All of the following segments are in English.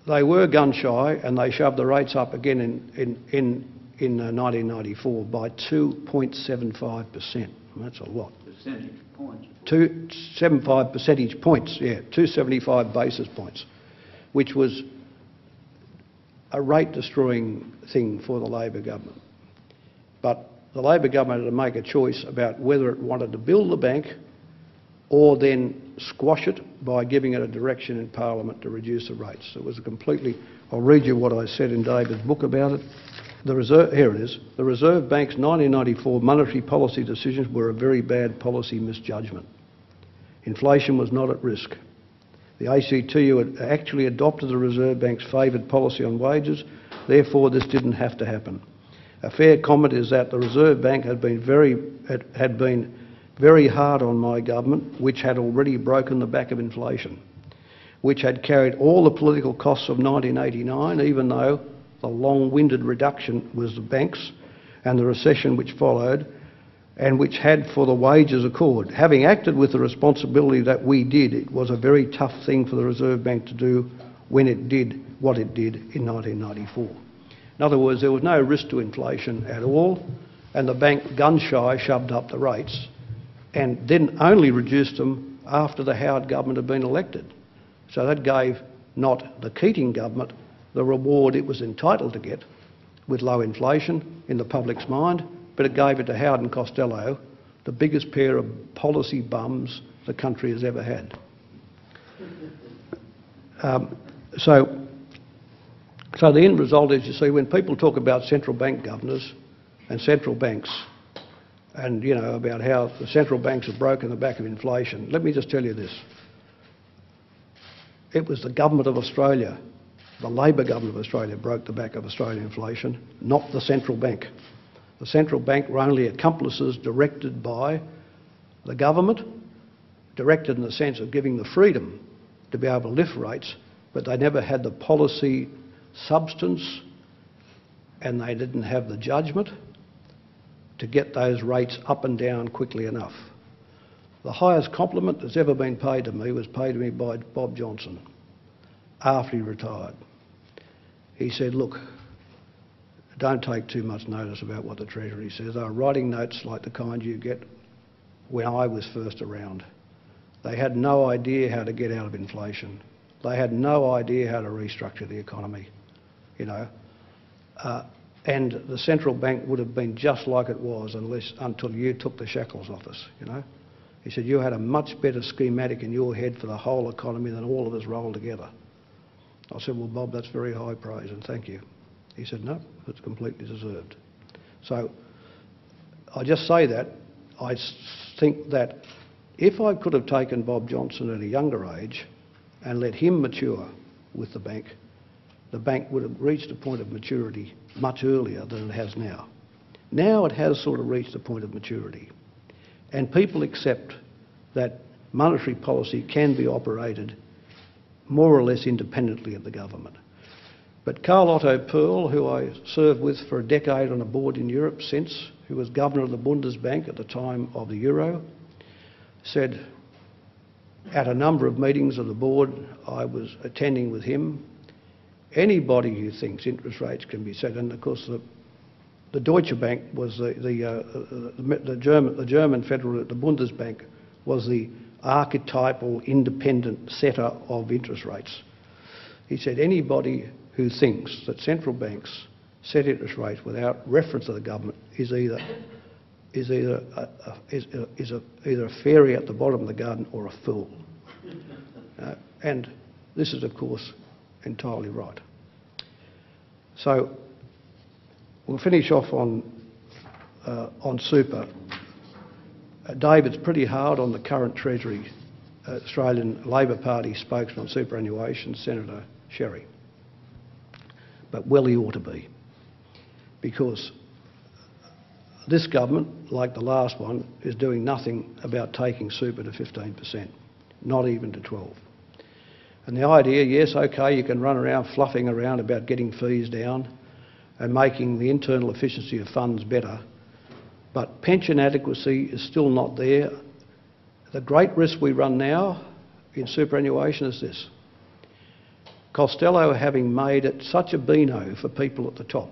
they were gun shy, and they shoved the rates up again in 1994 by 2.75%. That's a lot. Percentage points. 275 percentage points, yeah, 275 basis points, which was a rate-destroying thing for the Labor government. But the Labor government had to make a choice about whether it wanted to build the bank or then squash it by giving it a direction in Parliament to reduce the rates. It was a completely... I'll read you what I said in David's book about it. Here it is. The Reserve Bank's 1994 monetary policy decisions were a very bad policy misjudgment. Inflation was not at risk. The ACTU had actually adopted the Reserve Bank's favoured policy on wages, therefore this didn't have to happen. A fair comment is that the Reserve Bank had been very hard on my government, which had already broken the back of inflation, which had carried all the political costs of 1989, even though the long-winded reduction was the banks and the recession which followed, and which had for the wages accord. Having acted with the responsibility that we did, it was a very tough thing for the Reserve Bank to do when it did what it did in 1994. In other words, there was no risk to inflation at all, and the bank, gun-shy, shoved up the rates and then only reduced them after the Howard government had been elected. So that gave not the Keating government the reward it was entitled to get with low inflation in the public's mind, but it gave it to Howard and Costello, the biggest pair of policy bums the country has ever had. So the end result is, you see, when people talk about central bank governors and central banks and, you know, about how the central banks have broken the back of inflation, let me just tell you this. It was the government of Australia, the Labor government of Australia, broke the back of Australian inflation, not the central bank. The central bank were only accomplices directed by the government, directed in the sense of giving the freedom to be able to lift rates, but they never had the policy substance and they didn't have the judgment to get those rates up and down quickly enough. The highest compliment that's ever been paid to me was paid to me by Bob Johnson after he retired. He said, look, don't take too much notice about what the Treasury says. They were writing notes like the kind you get when I was first around. They had no idea how to get out of inflation. They had no idea how to restructure the economy, you know. And the central bank would have been just like it was until you took the shackles off us, you know. He said, you had a much better schematic in your head for the whole economy than all of us rolled together. I said, well, Bob, that's very high praise and thank you. He said, no, it's completely deserved. So I just say that. I think that if I could have taken Bob Johnson at a younger age and let him mature with the bank would have reached a point of maturity much earlier than it has now. Now it has sort of reached a point of maturity. And people accept that monetary policy can be operated more or less independently of the government. But Carl Otto Perl, who I served with for a decade on a board in Europe since, who was governor of the Bundesbank at the time of the euro, said at a number of meetings of the board I was attending with him, anybody who thinks interest rates can be set, and of course the Deutsche Bank was the German federal, the Bundesbank was the archetypal independent setter of interest rates. He said anybody who thinks that central banks set interest rates without reference to the government is either a fairy at the bottom of the garden or a fool. And this is, of course, entirely right. So we'll finish off on super. David's pretty hard on the current Treasury, Australian Labor Party spokesman on superannuation, Senator Sherry. But well he ought to be, because this government, like the last one, is doing nothing about taking super to 15%, not even to 12%. And the idea, yes, okay, you can run around fluffing around about getting fees down and making the internal efficiency of funds better, but pension adequacy is still not there. The great risk we run now in superannuation is this. Costello having made it such a beano for people at the top,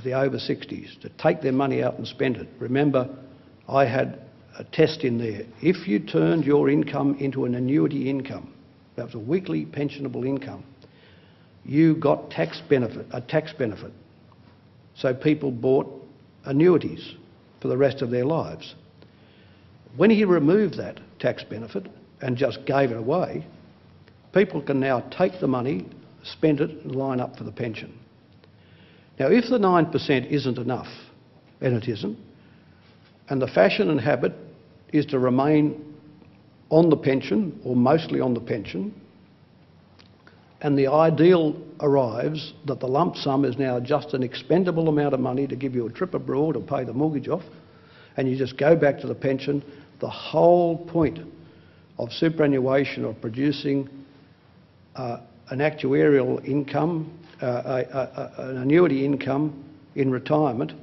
the over 60s, to take their money out and spend it. Remember, I had a test in there. If you turned your income into an annuity income, that was a weekly pensionable income, you got a tax benefit. So people bought annuities for the rest of their lives. When he removed that tax benefit and just gave it away, people can now take the money, spend it and line up for the pension. Now, if the 9% isn't enough, and it isn't, and the fashion and habit is to remain on the pension, or mostly on the pension, and the ideal arrives that the lump sum is now just an expendable amount of money to give you a trip abroad or pay the mortgage off, and you just go back to the pension, the whole point of superannuation, of producing an actuarial income, an annuity income in retirement,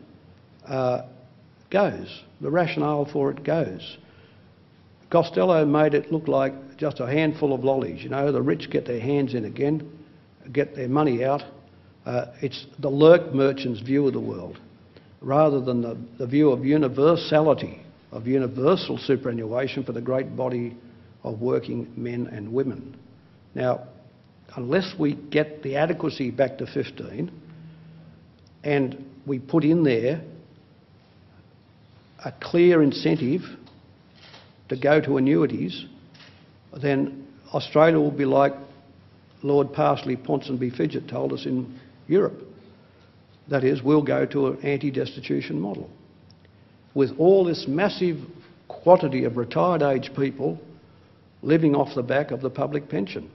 goes. The rationale for it goes. Costello made it look like just a handful of lollies. You know, the rich get their hands in again, get their money out. It's the lurk merchant's view of the world, rather than the view of universality, of universal superannuation for the great body of working men and women. Now, unless we get the adequacy back to 15 and we put in there a clear incentive to go to annuities, then Australia will be like Lord Parsley Ponsonby Fidget told us in Europe. That is, we'll go to an anti-destitution model. With all this massive quantity of retired age people living off the back of the public pension,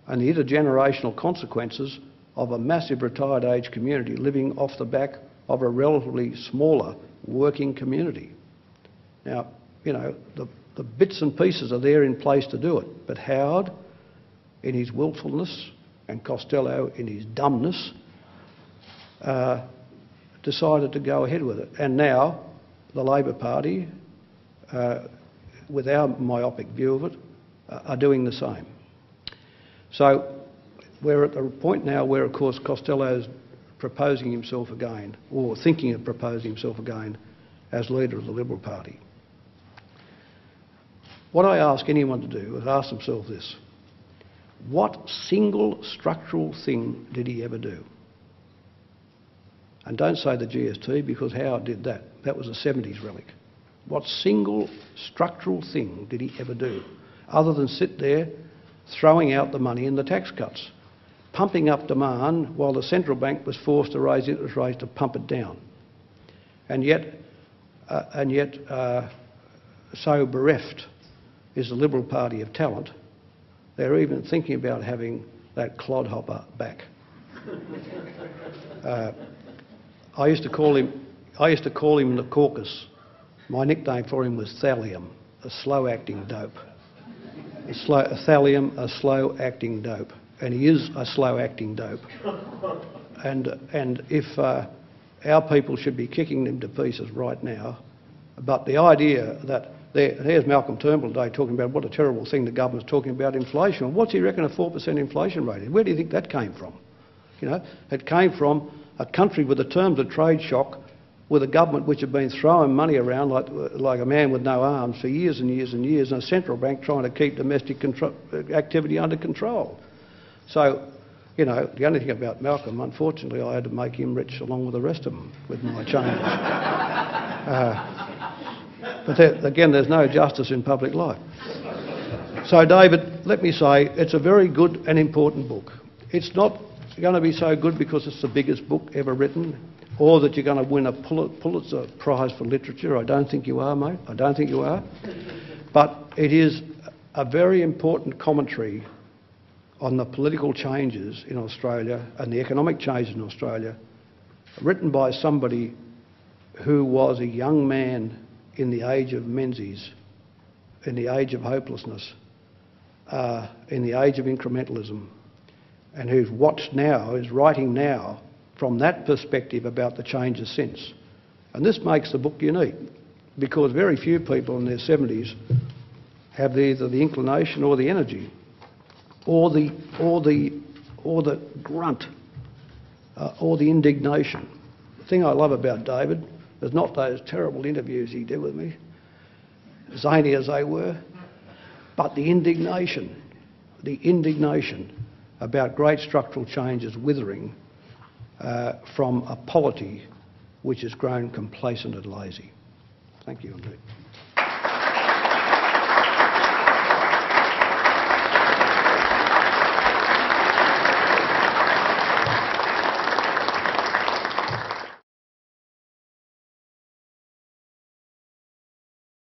and the intergenerational consequences of a massive retired age community living off the back of a relatively smaller working community. Now, you know, the bits and pieces are there in place to do it, but Howard, in his willfulness, and Costello, in his dumbness, decided to go ahead with it. And now the Labor Party, with our myopic view of it, are doing the same. So we're at the point now where, of course, Costello's proposing himself again, or thinking of proposing himself again, as leader of the Liberal Party. What I ask anyone to do is ask themselves this: what single structural thing did he ever do? And don't say the GST, because Howard did that. That was a 70s relic. What single structural thing did he ever do, other than sit there throwing out the money in the tax cuts, pumping up demand while the central bank was forced to raise interest rates to pump it down? And yet, so bereft is the Liberal Party of talent, they're even thinking about having that clodhopper back. I used to call him the caucus. My nickname for him was Thallium, a slow-acting dope. Thallium, a slow-acting dope, and he is a slow-acting dope. And if our people should be kicking them to pieces right now, but the idea that here's Malcolm Turnbull today talking about what a terrible thing the government's talking about inflation. What's he reckon a 4% inflation rate is? Where do you think that came from? You know, it came from a country with a terms of trade shock, with a government which had been throwing money around like a man with no arms for years and years and years, and a central bank trying to keep domestic activity under control. So, you know, the only thing about Malcolm, unfortunately, I had to make him rich along with the rest of them with my changes. But again, there's no justice in public life. So, David, let me say, it's a very good and important book. It's not going to be so good because it's the biggest book ever written, or that you're going to win a Pulitzer Prize for Literature. I don't think you are, mate. I don't think you are. But it is a very important commentary on the political changes in Australia and the economic changes in Australia, written by somebody who was a young man in the age of Menzies, in the age of hopelessness, in the age of incrementalism, and who's watched now, is writing now from that perspective about the changes since. And this makes the book unique, because very few people in their 70s have either the inclination or the energy or the or the grunt or the indignation. The thing I love about David is not those terrible interviews he did with me, zany as they were, but the indignation about great structural changes withering from a polity which has grown complacent and lazy. Thank you indeed.